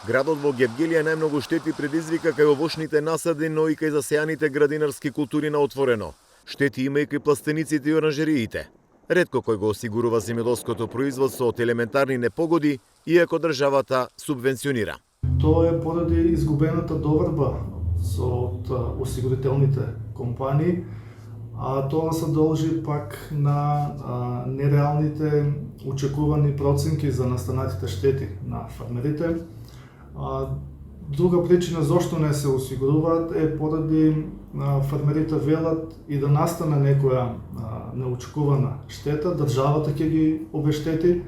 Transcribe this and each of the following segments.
Градот во Гевгелија најмногу штети предизвика кај овошните насади, но и кај засејаните градинарски култури на отворено. Штети има и кај пластениците и оранжериите. Ретко кој го осигурува земјоделското производство од елементарни непогоди, иако државата субвенционира. Тоа е поради изгубената доврба од осигурителните компании, а тоа се должи пак на нереалните очекувани проценки за настанатите штети на фермерите. Друга причина зошто не се осигуруваат е поради фермерите велат и да настане некоја неочекувана штета, државата ќе ги обештети.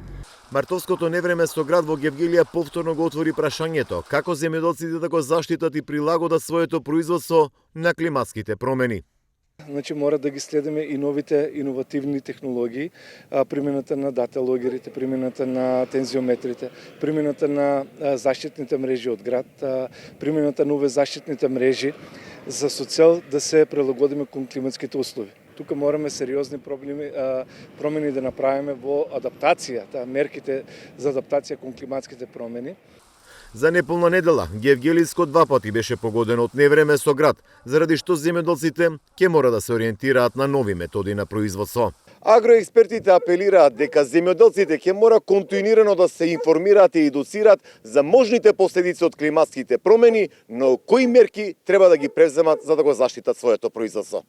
Мартовското невреме со град во Гевгелија повторно го отвори прашањето како земјоделците да го заштитат и прилагодат своето производство на климатските промени. Значи мора да ги следиме и новите иновативни технологии, примената на дата логерите, примената на тензиометрите, примената на заштитните мрежи од град, примената на овие заштитните мрежи за со цел да се прилагодиме кон климатските услови. Тука мораме сериозни промени да направиме во адаптацијата, мерките за адаптација кон климатските промени. За неполна недела, Гевгелиско два пати беше погодено од невреме со град, заради што земјоделците ќе мора да се ориентираат на нови методи на производство. Агроекспертите апелираат дека земјоделците ќе мора континуирано да се информираат и едуцираат за можните последици од климатските промени, но кои мерки треба да ги преземат за да го заштитат своето производство.